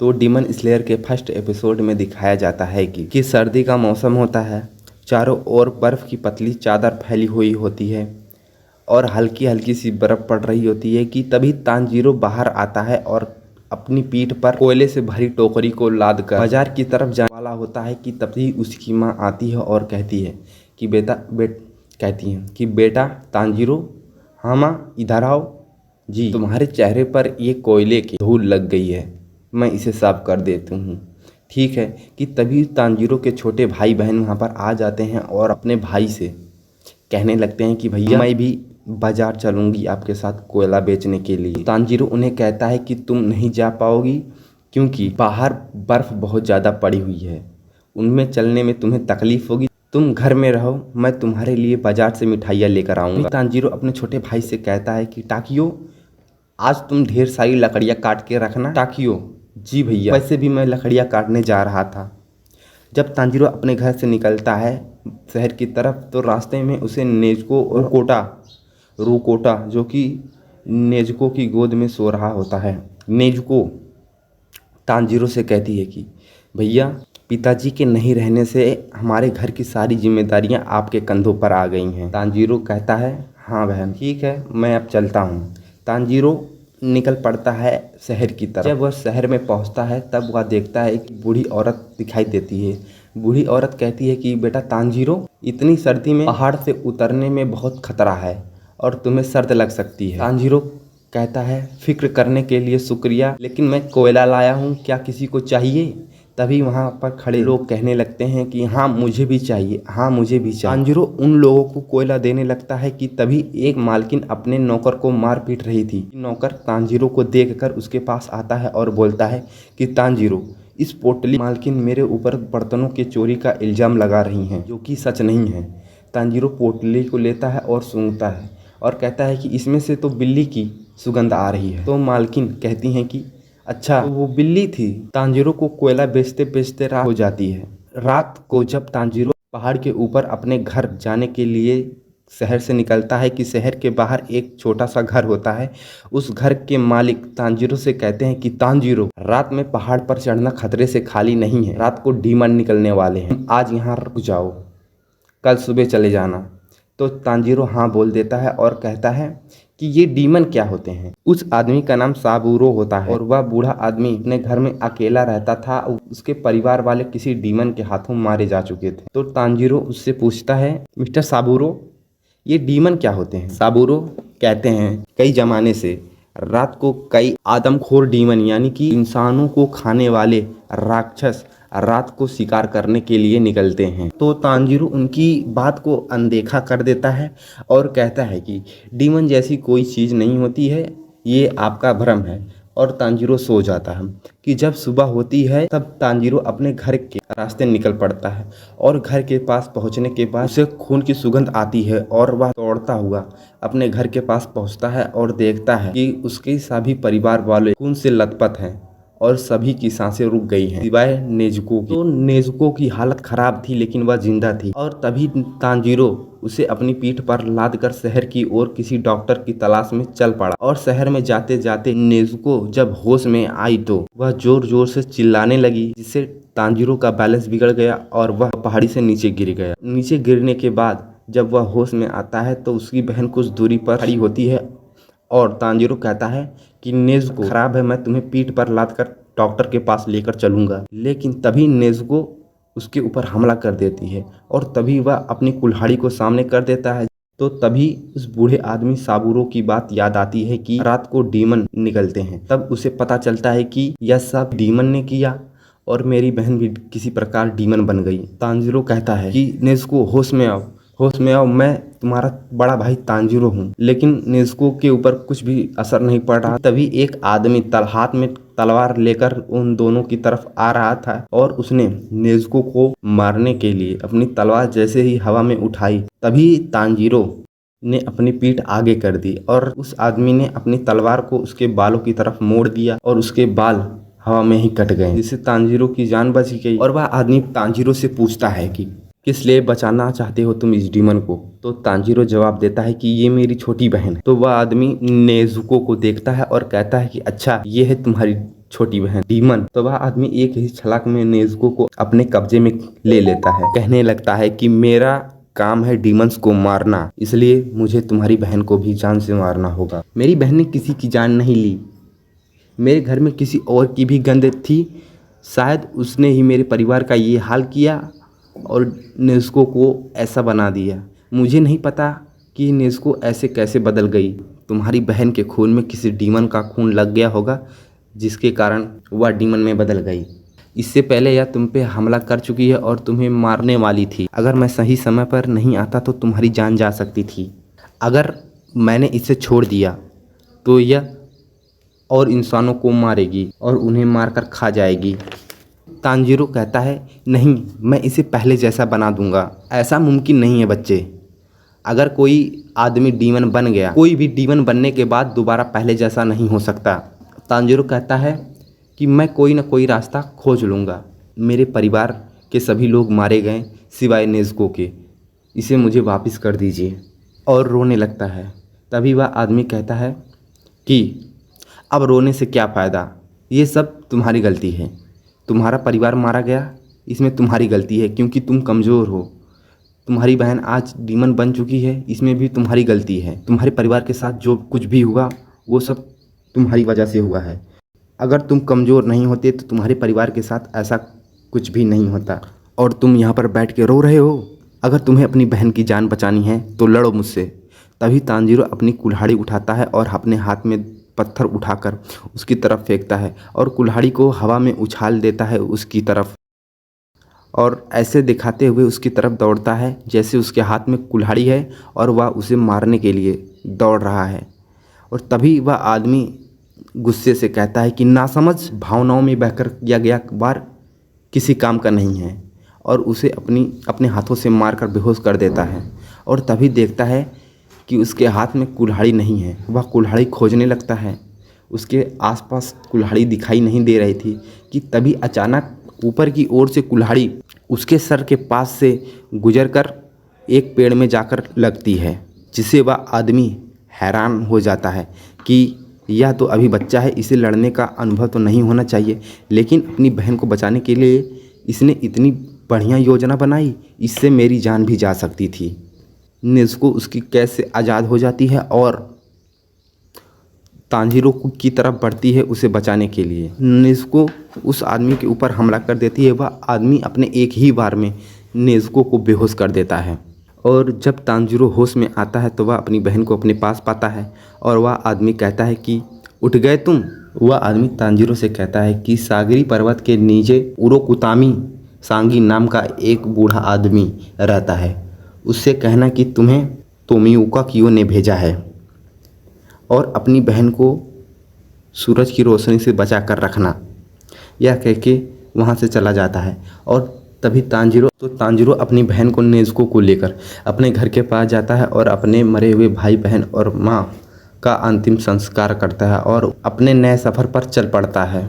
तो demon slayer के first episode में दिखाया जाता है कि सर्दी का मौसम होता है, चारों ओर बर्फ़ की पतली चादर फैली हुई होती है और हल्की हल्की सी बर्फ़ पड़ रही होती है कि तभी तानजीरो बाहर आता है और अपनी पीठ पर कोयले से भरी टोकरी को लाद कर बाजार की तरफ जाने वाला होता है कि तभी उसकी माँ आती है और कहती है कि बेटा तानजीरो, हाँ माँ इधर आओ जी, तुम्हारे चेहरे पर ये कोयले की धूल लग गई है, मैं इसे साफ कर देती हूँ। ठीक है कि तभी तानजीरो के छोटे भाई बहन वहाँ पर आ जाते हैं और अपने भाई से कहने लगते हैं कि भैया मैं भी बाजार चलूँगी आपके साथ कोयला बेचने के लिए। तानजीरो उन्हें कहता है कि तुम नहीं जा पाओगी क्योंकि बाहर बर्फ़ बहुत ज़्यादा पड़ी हुई है, उनमें चलने में तुम्हें तकलीफ़ होगी, तुम घर में रहो, मैं तुम्हारे लिए बाजार से मिठाइयाँ लेकर आऊँगा। तानजीरो अपने छोटे भाई से कहता है कि टाकियो, आज तुम ढेर सारी लकड़ियाँ काट के रखना। टाकियो, जी भैया, वैसे भी मैं लकड़ियाँ काटने जा रहा था। जब तानजीरो अपने घर से निकलता है शहर की तरफ तो रास्ते में उसे नेज़ुको और रुकोटा जो कि नेज़ुको की गोद में सो रहा होता है। नेज़ुको तानजीरो से कहती है कि भैया, पिताजी के नहीं रहने से हमारे घर की सारी जिम्मेदारियां आपके कंधों पर आ गई हैं। तानजीरो कहता है हाँ बहन, ठीक है, मैं अब चलता हूँ। तानजीरो निकल पड़ता है शहर की तरफ। जब वह शहर में पहुँचता है तब वह देखता है कि बूढ़ी औरत दिखाई देती है। बूढ़ी औरत कहती है कि बेटा तानजीरो, इतनी सर्दी में पहाड़ से उतरने में बहुत खतरा है और तुम्हें सर्द लग सकती है। तानजीरो कहता है फिक्र करने के लिए शुक्रिया, लेकिन मैं कोयला लाया हूँ, क्या किसी को चाहिए? तभी वहाँ पर खड़े लोग कहने लगते हैं कि हाँ मुझे भी चाहिए, हाँ मुझे भी चाहिए। तानजीरो उन लोगों को कोयला देने लगता है कि तभी एक मालकिन अपने नौकर को मार पीट रही थी। नौकर तानजीरो को देखकर उसके पास आता है और बोलता है कि तानजीरो, इस पोटली मालकिन मेरे ऊपर बर्तनों के चोरी का इल्ज़ाम लगा रही हैं, जो कि सच नहीं है। तानजीरो पोटली को लेता है और सूंघता है और कहता है कि इसमें से तो बिल्ली की सुगंध आ रही है। तो मालकिन कहती हैं कि अच्छा, तो वो बिल्ली थी। तानजीरो को कोयला बेचते बेचते रात हो जाती है। रात को जब तानजीरो पहाड़ के ऊपर अपने घर जाने के लिए शहर से निकलता है कि शहर के बाहर एक छोटा सा घर होता है। उस घर के मालिक तानजीरो से कहते हैं कि तानजीरो, रात में पहाड़ पर चढ़ना खतरे से खाली नहीं है, रात को डीमन निकलने वाले हैं, आज यहाँ रुक जाओ, कल सुबह चले जाना। तो तानजीरो हाँ बोल देता है और कहता है कि ये डीमन क्या होते हैं। उस आदमी का नाम साबूरो होता है और वह बूढ़ा आदमी अपने घर में अकेला रहता था, उसके परिवार वाले किसी डीमन के हाथों मारे जा चुके थे। तो तानजीरो उससे पूछता है, मिस्टर साबूरो, ये डीमन क्या होते हैं? साबूरो कहते हैं कई जमाने से रात को कई आदमखोर डीमन यानी कि इंसानों को खाने वाले राक्षस रात को शिकार करने के लिए निकलते हैं। तो तानजीरो उनकी बात को अनदेखा कर देता है और कहता है कि डीमन जैसी कोई चीज़ नहीं होती है, ये आपका भ्रम है, और तानजीरो सो जाता है। कि जब सुबह होती है तब तानजीरो अपने घर के रास्ते निकल पड़ता है और घर के पास पहुंचने के बाद उसे खून की सुगंध आती है और वह दौड़ता हुआ अपने घर के पास पहुंचता है और देखता है कि उसके सभी परिवार वाले खून से लथपथ हैं और सभी की सांसें रुक गई हैं सिवाय नेज़ुको की। तो नेज़ुको की हालत खराब थी लेकिन वह जिंदा थी और तभी तानजीरो उसे अपनी पीठ पर लाद कर शहर की ओर किसी डॉक्टर की तलाश में चल पड़ा। और शहर में जाते जाते नेज़ुको जब होश में आई तो वह जोर जोर से चिल्लाने लगी, जिससे तानजीरो का बैलेंस बिगड़ गया और वह पहाड़ी से नीचे गिर गया। नीचे गिरने के बाद जब वह होश में आता है तो उसकी बहन कुछ दूरी पर खड़ी होती है और तानजीरो कहता है कि नेज़ुको खराब है, मैं तुम्हें पीठ पर लाद कर डॉक्टर के पास लेकर चलूंगा। लेकिन तभी नेज़ुको उसके ऊपर हमला कर देती है और तभी वह अपनी कुल्हाड़ी को सामने कर देता है। तो तभी उस बूढ़े आदमी साबूरो की बात याद आती है कि रात को डीमन निकलते हैं। तब उसे पता चलता है कि यह सब डीमन ने किया और मेरी बहन भी किसी प्रकार डीमन बन गई। तानजीरो कहता है कि नेज़ुको होश में आओ, होश में आओ, मैं तुम्हारा बड़ा भाई तानजीरो हूँ। लेकिन नेज़ुको के ऊपर कुछ भी असर नहीं पड़ रहा। तभी एक आदमी हाथ में तलवार लेकर उन दोनों की तरफ आ रहा था और उसने नेज़ुको को मारने के लिए अपनी तलवार जैसे ही हवा में उठाई तभी तानजीरो ने अपनी पीठ आगे कर दी और उस आदमी ने अपनी तलवार को उसके बालों की तरफ मोड़ दिया और उसके बाल हवा में ही कट गए, जिससे तानजीरो की जान बच गई। और वह आदमी तानजीरो से पूछता है कि किस लिए बचाना चाहते हो तुम इस डीमन को? तो तानजीरो जवाब देता है कि ये मेरी छोटी बहन है। तो वह आदमी नेज़ुको को देखता है और कहता है कि अच्छा, ये है तुम्हारी छोटी बहन डीमन। तो वह आदमी एक ही छलाक में नेज़ुको को अपने कब्जे में ले लेता है। कहने लगता है कि मेरा काम है डीमंस को मारना, इसलिए मुझे तुम्हारी बहन को भी जान से मारना होगा। मेरी बहन ने किसी की जान नहीं ली, मेरे घर में किसी और की भी गंध थी, शायद उसने ही मेरे परिवार का ये हाल किया और नेज़ुको को ऐसा बना दिया। मुझे नहीं पता कि नेज़ुको ऐसे कैसे बदल गई। तुम्हारी बहन के खून में किसी डीमन का खून लग गया होगा, जिसके कारण वह डीमन में बदल गई। इससे पहले यह तुम पे हमला कर चुकी है और तुम्हें मारने वाली थी। अगर मैं सही समय पर नहीं आता तो तुम्हारी जान जा सकती थी। अगर मैंने इसे छोड़ दिया तो यह और इंसानों को मारेगी और उन्हें मारकर खा जाएगी। तांजीरो कहता है, नहीं, मैं इसे पहले जैसा बना दूंगा। ऐसा मुमकिन नहीं है बच्चे। अगर कोई आदमी डीमन बन गया, कोई भी डीमन बनने के बाद दोबारा पहले जैसा नहीं हो सकता। तांजीरो कहता है कि मैं कोई ना कोई रास्ता खोज लूँगा। मेरे परिवार के सभी लोग मारे गए सिवाय नेज़ुको के, इसे मुझे वापस कर दीजिए। और रोने लगता है। तभी वह आदमी कहता है कि अब रोने से क्या फ़ायदा, ये सब तुम्हारी गलती है। तुम्हारा परिवार मारा गया, इसमें तुम्हारी गलती है क्योंकि तुम कमज़ोर हो। तुम्हारी बहन आज डीमन बन चुकी है, इसमें भी तुम्हारी गलती है। तुम्हारे परिवार के साथ जो कुछ भी हुआ वो सब तुम्हारी वजह से हुआ है। अगर तुम कमज़ोर नहीं होते तो तुम्हारे परिवार के साथ ऐसा कुछ भी नहीं होता। और तुम यहाँ पर बैठ के रो रहे हो। अगर तुम्हें अपनी बहन की जान बचानी है तो लड़ो मुझसे। तभी तांजीरो अपनी कुल्हाड़ी उठाता है और अपने हाथ में पत्थर उठाकर उसकी तरफ फेंकता है और कुल्हाड़ी को हवा में उछाल देता है उसकी तरफ, और ऐसे दिखाते हुए उसकी तरफ दौड़ता है जैसे उसके हाथ में कुल्हाड़ी है और वह उसे मारने के लिए दौड़ रहा है। और तभी वह आदमी गुस्से से कहता है कि नासमझ, भावनाओं में बहकर किया गया वार किसी काम का नहीं है, और उसे अपने हाथों से मारकर बेहोश कर देता है। और तभी देखता है कि उसके हाथ में कुल्हाड़ी नहीं है। वह कुल्हाड़ी खोजने लगता है, उसके आसपास कुल्हाड़ी दिखाई नहीं दे रही थी कि तभी अचानक ऊपर की ओर से कुल्हाड़ी उसके सर के पास से गुजरकर एक पेड़ में जाकर लगती है, जिससे वह आदमी हैरान हो जाता है कि यह तो अभी बच्चा है, इसे लड़ने का अनुभव तो नहीं होना चाहिए, लेकिन अपनी बहन को बचाने के लिए इसने इतनी बढ़िया योजना बनाई, इससे मेरी जान भी जा सकती थी। नेज़ुको उसकी कैद से आज़ाद हो जाती है और तांजीरो की तरफ बढ़ती है उसे बचाने के लिए। नेज़ुको उस आदमी के ऊपर हमला कर देती है। वह आदमी अपने एक ही बार में नेज़ुको को बेहोश कर देता है। और जब तांजीरो होश में आता है तो वह अपनी बहन को अपने पास पाता है और वह आदमी कहता है कि उठ गए तुम। वह आदमी तांजीरो से कहता है कि सागरी पर्वत के नीचे उरोकुतामी सांगी नाम का एक बूढ़ा आदमी रहता है, उससे कहना कि तुम्हें तोमियुका कियो ने भेजा है और अपनी बहन को सूरज की रोशनी से बचा कर रखना। यह कह के वहाँ से चला जाता है। और तभी तांजीरो अपनी बहन को नेज़ुको को लेकर अपने घर के पास जाता है और अपने मरे हुए भाई बहन और माँ का अंतिम संस्कार करता है और अपने नए सफ़र पर चल पड़ता है।